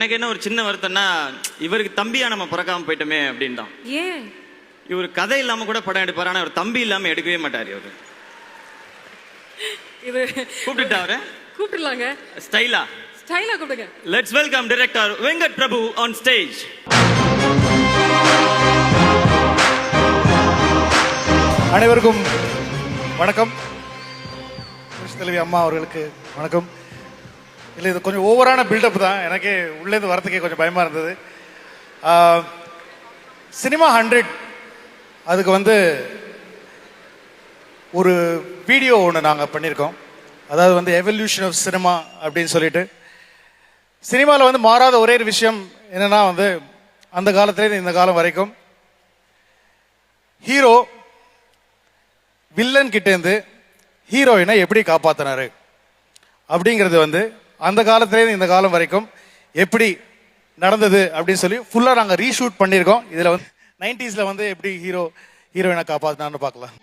எனக்கு என்ன ஒரு சின்ன வருத்தம்னா இவருக்கு தம்பியா நம்ம பிறக்காம போயிட்டோமே அப்படின்னு தான். ஏன் இவர் கதை இல்லாம கூட படம் எடுப்பாரு, ஆனா இவர் தம்பி இல்லாம எடுக்கவே மாட்டாரு. இவரு இது கூப்பிட்டுட்டா அவரை கூப்பிடலாங்க. ஸ்டைலா ஸ்டைலா கூப்பிடுங்க. Let's welcome director Venkat Prabhu on stage. அனைவருக்கும் வணக்கம். தலைவி அம்மா அவர்களுக்கு வணக்கம். இல்லை, இது கொஞ்சம் ஓவரான பில்டப் தான். எனக்கே உள்ளேருந்து வரத்துக்கே கொஞ்சம் பயமாக இருந்தது. சினிமா 100 அதுக்கு ஒரு வீடியோ ஒன்று நாங்கள் பண்ணியிருக்கோம். அதாவது எவல்யூஷன் ஆஃப் சினிமா அப்படின்னு சொல்லிட்டு, சினிமாவில் மாறாத ஒரே ஒரு விஷயம் என்னன்னா அந்த காலத்துலேருந்து இந்த காலம் வரைக்கும் ஹீரோ வில்லன் கிட்டேருந்து ஹீரோயினை எப்படி காப்பாற்றினாரு அப்படிங்கிறது அந்த காலத்துலேருந்து இந்த காலம் வரைக்கும் எப்படி நடந்தது அப்படின்னு சொல்லி ஃபுல்லாக நாங்கள் ரீஷூட் பண்ணியிருக்கோம். இதில் 90s எப்படி ஹீரோயினை காப்பாற்றினான்னு பார்க்கலாம்.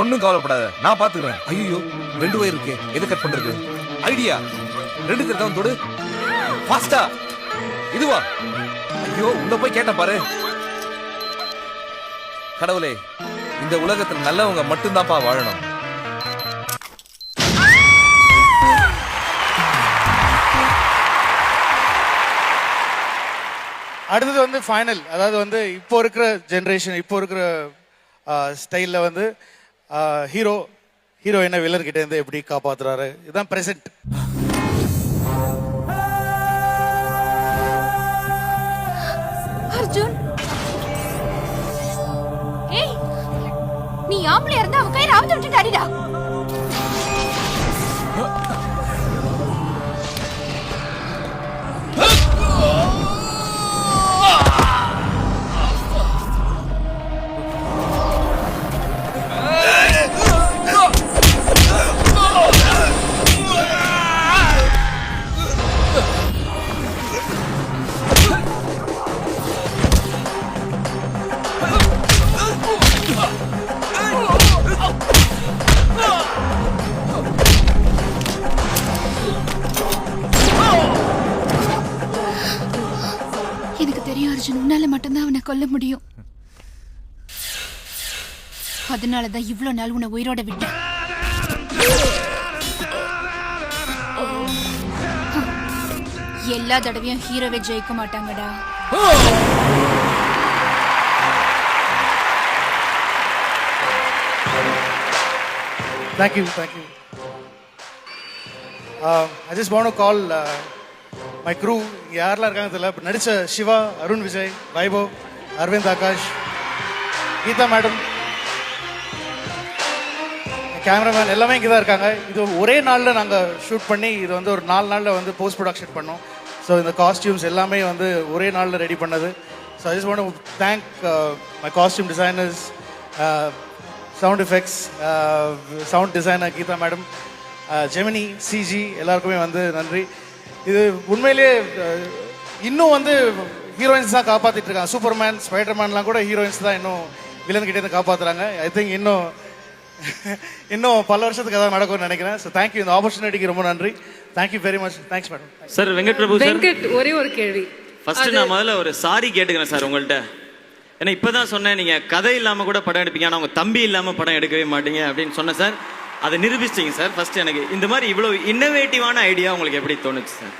ஒன்னும் கவலைப்படாத, நான் பாத்துக்கிறேன். ஐயோ, 2 வயர் இருக்கு, எது கட் பண்றது? ஐடியா, 2 திருத்தம் தொடு ஃபாஸ்டா. இதுவா? ஐயோ, உள்ள போய் கேட்ட பாரு. கடவுளே, இந்த உலகத்துல நல்லவங்க மட்டும்தான்ப்பா வாழணும். அடுத்தது ஃபைனல். அதாவது இப்போ இருக்கிற ஜென்ரேஷன், இப்போ இருக்கிற ஸ்டைலில் ஹீரோயினை வில்லன் கிட்ட இருந்து எப்படி காப்பாத்துறாரு, இதுதான் பிரசன்ட். அர்ஜுன், ஏய், நீ ஆம்பளையா இருந்தா அவ கையில ஆவுது விட்டுட்டு அடிடா. எனக்கு தெரியும் அர்ஜுன், உன்னால மட்டும்தான் அவனை கொல்ல முடியும். அதனாலதான் இவ்வளவு நாள் உன்னை உயிரோட விட்டேன். எல்லா தடவையும் ஹீரோவை ஜெயிக்க மாட்டாங்கடா. Thank you. I just want to call my crew. யாரெல்லாம் இருக்காங்க தெரியல, நடிச்ச சிவா, அருண் விஜய், வைபவ், அரவிந்த், ஆகாஷ், கீதா மேடம், கேமராமேன் எல்லாமே இங்கே தான் இருக்காங்க. இது ஒரே நாளில் நாங்கள் ஷூட் பண்ணி இது ஒரு 4 நாளில் போஸ்ட் ப்ரொடக்ஷன் பண்ணோம். ஸோ இந்த காஸ்டியூம்ஸ் எல்லாமே ஒரே நாளில் ரெடி பண்ணது. So I just want to thank my costume designers, sound effects, sound designer Geetha madam, Gemini, CG எல்லாருக்குமே நன்றி. இது உண்மையிலே இன்னும் ஹீரோயின்ஸ் தான் காப்பாற்றிட்டு இருக்காங்க. சூப்பர்மேன், ஸ்பைடர்மேன்லாம் கூட ஹீரோயின்ஸ் தான் இன்னும் வில்லன் கிட்டே இருந்து காப்பாற்றுறாங்க. ஐ திங்க் இன்னும் பல வருஷத்துக்கு அதான் நடக்கும்னு நினைக்கிறேன். ஸோ தேங்க்யூ, இந்த ஆப்பர்ச்சுனிட்டிக்கு ரொம்ப நன்றி. Thank you very much. Thanks madam. Sir, Venkat Prabhu sir, Venkat, ஒரே ஒரு கேள்வி. ஃபர்ஸ்ட் நான் முதல்ல ஒரு சாரி கேட்டுக்கிறேன் சார் உங்கள்கிட்ட. ஏன்னா இப்பதான் சொன்னேன், நீங்க கதை இல்லாம கூட படம் எடுப்பீங்க, ஆனா உங்க தம்பி இல்லாம படம் எடுக்கவே மாட்டீங்க அப்படின்னு சொன்னேன் சார். அதை நிரூபிச்சிட்டீங்க சார். ஃபர்ஸ்ட் எனக்கு இந்த மாதிரி இவ்வளவு இன்னோவேட்டிவான ஐடியா உங்களுக்கு எப்படி தோணுச்சு சார்?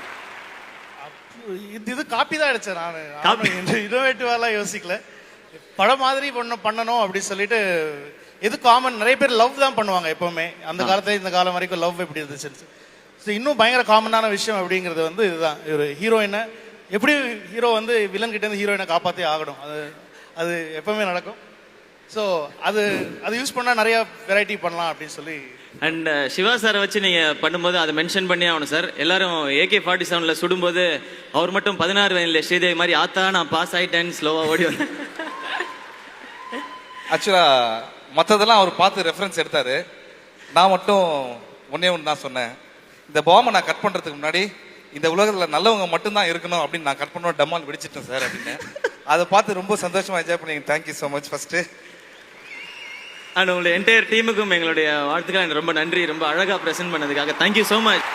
இது காப்பி தான் அடிச்சேன் நான். இன்னோவேட்டிவாலாம் யோசிக்கல. படம் மாதிரி பண்ணணும் அப்படின்னு சொல்லிட்டு எது காமன், நிறைய பேர் லவ் தான் பண்ணுவாங்க எப்பவுமே. அந்த காலத்துல இந்த காலம் வரைக்கும் லவ் எப்படி இருந்துச்சு. ஸோ இன்னும் பயங்கர காமனான விஷயம் அப்படிங்கிறது வந்து இதுதான். ஒரு ஹீரோயினை எப்படி ஹீரோ வந்து வில்லன் கிட்ட இருந்து ஹீரோயினை காப்பாற்றி ஆகணும். அது எப்பவுமே நடக்கும். ஸோ அது யூஸ் பண்ணால் நிறைய வெரைட்டி பண்ணலாம் அப்படின்னு சொல்லி. அண்ட் சிவா சாரை வச்சு நீங்க பண்ணும்போது அதை மென்ஷன் பண்ணி ஆகணும் சார். எல்லாரும் AK-47 சுடும்போது அவர் மட்டும் 16 வயதில் ஸ்ரீதேவி மாதிரி ஆத்தா நான் பாஸ் ஆயிட்டேன்னு ஸ்லோவா ஓடி வந்தேன். ஆக்சுவலா மற்றதெல்லாம் அவர் பார்த்து ரெஃபரன்ஸ் எடுத்தாரு. நான் மட்டும் ஒன்னே ஒன்று தான் சொன்னேன். இந்த பாம்பை நான் கட் பண்றதுக்கு முன்னாடி இந்த உலகத்துல நல்லவங்க மட்டும்தான் இருக்கணும் அப்படின்னு நான் கட் பண்ண டம்மால் வெடிச்சிட்டேன் சார் அப்படின்னு. அதை பார்த்து ரொம்ப சந்தோஷமா என்ஜாய் பண்ணீங்க. Thank you so much. First and உங்களுடைய என்டையர் டீமுக்கும் எங்களுடைய வாழ்த்துக்கள். ரொம்ப நன்றி, ரொம்ப அழகா ப்ரெசென்ட் பண்ணதுக்காக. Thank you so much.